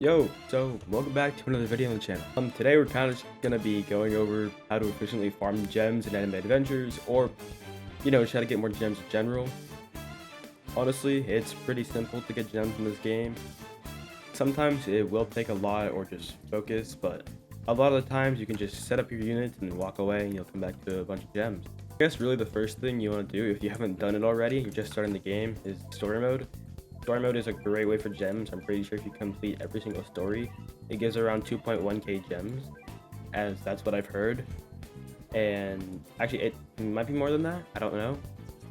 So welcome back to another video on the channel. Today we're kind of just gonna be going over how to efficiently farm gems in Anime Adventures, or just how to get more gems in general. Honestly, it's pretty simple to get gems in this game. Sometimes it will take a lot or just focus, but a lot of the times you can just set up your units and walk away and you'll come back to a bunch of gems. I guess really the first thing you want to do, if you haven't done it already, you're just starting the game, is story mode. Story mode is a great way for gems. I'm pretty sure if you complete every single story, it gives around 2.1k gems, as that's what I've heard. And actually, it might be more than that. I don't know.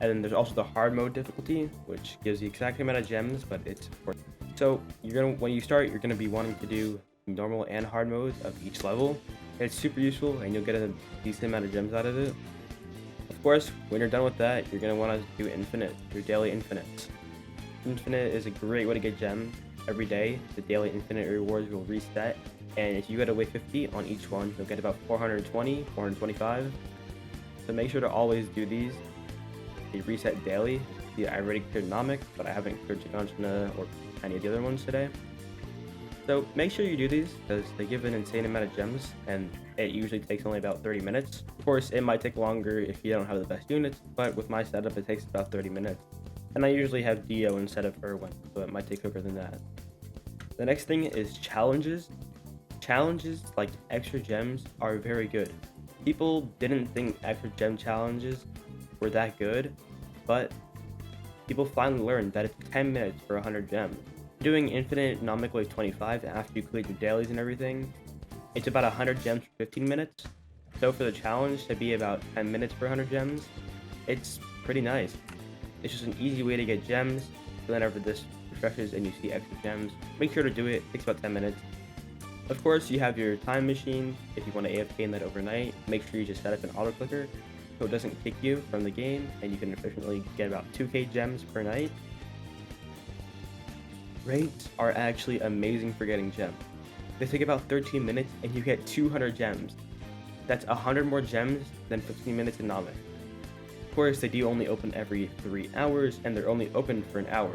And then there's also the hard mode difficulty, which gives the exact amount of gems, but it's so when you start, you're gonna be wanting to do normal and hard modes of each level. It's super useful, and you'll get a decent amount of gems out of it. Of course, when you're done with that, you're gonna want to do infinite, your daily infinites. Infinite is a great way to get gems every day. The daily infinite rewards will reset, and if you get away 50 on each one, you'll get about 420, 425. So make sure to always do these. They reset daily. See, I already cleared Namek, but I haven't cleared Chikanshina or any of the other ones today. So make sure you do these, because they give an insane amount of gems, and it usually takes only about 30 minutes. Of course, it might take longer if you don't have the best units, but with my setup, it takes about 30 minutes. And I usually have Dio instead of Irwin, so it might take quicker than that. The next thing is challenges. Challenges like extra gems are very good. People didn't think extra gem challenges were that good, but people finally learned that it's 10 minutes for 100 gems. Doing infinite Namek Wave 25 after you clear your dailies and everything, it's about 100 gems for 15 minutes. So for the challenge to be about 10 minutes for 100 gems, it's pretty nice. It's just an easy way to get gems. So whenever this refreshes and you see extra gems, make sure to do it. It takes about 10 minutes. Of course, you have your time machine. If you want to AFK in that overnight, make sure you just set up an auto clicker so it doesn't kick you from the game, and you can efficiently get about 2k gems per night. Raids are actually amazing for getting gems. They take about 13 minutes and you get 200 gems. That's 100 more gems than 15 minutes in Namek. Of course, they do only open every 3 hours, and they're only open for an hour.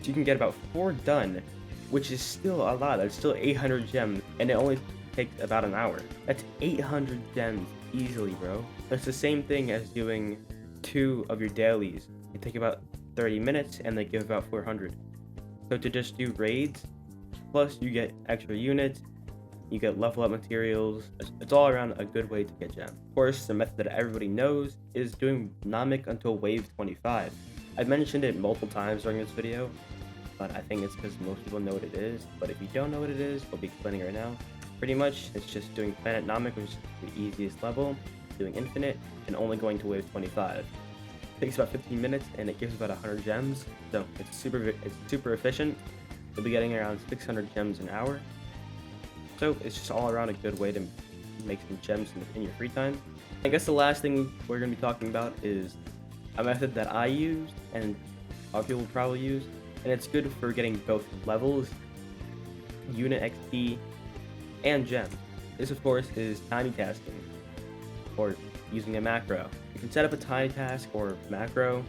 So you can get about 4 done, which is still a lot. That's still 800 gems, and it only takes about an hour. That's 800 gems easily, bro. That's the same thing as doing 2 of your dailies. They take about 30 minutes, and they give about 400. So to just do raids, plus you get extra units, you get level up materials. It's all around a good way to get gems. Of course, the method that everybody knows is doing Namek until wave 25. I've mentioned it multiple times during this video, but I think it's because most people know what it is. But if you don't know what it is, I'll be explaining right now. Pretty much, it's just doing Planet Namek, which is the easiest level, doing Infinite, and only going to wave 25. It takes about 15 minutes, and it gives about 100 gems, so it's super efficient. You'll be getting around 600 gems an hour. So it's just all around a good way to make some gems in your free time. I guess the last thing we're going to be talking about is a method that I use and other people probably use, and it's good for getting both levels, unit XP, and gems. This of course is tiny tasking, or using a macro. You can set up a tiny task or macro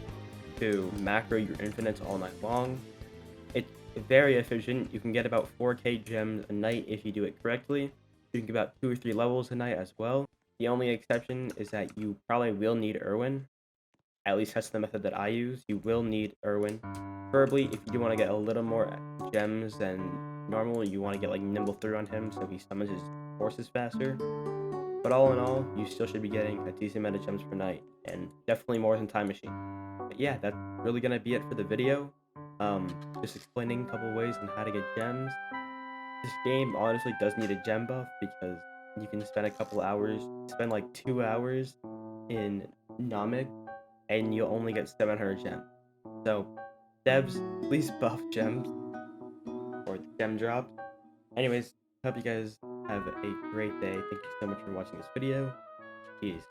to macro your infinites all night long. It's very efficient. You can get about 4k gems a night if you do it correctly. You can get about 2 or 3 levels a night as well. The only exception is that you probably will need Irwin. At least that's the method that I use. You will need Irwin. Preferably, if you do want to get a little more gems than normal, you want to get like Nimble Through on him so he summons his forces faster. But all in all, you still should be getting a decent amount of gems per night, and definitely more than Time Machine. But yeah, that's really gonna be it for the video. Just explaining a couple ways on how to get gems. This game honestly does need a gem buff, because you can spend a couple hours, spend like 2 hours in Namek, and you'll only get 700 gems. So, devs, please buff gems, or gem drops. Anyways, hope you guys have a great day. Thank you so much for watching this video. Peace.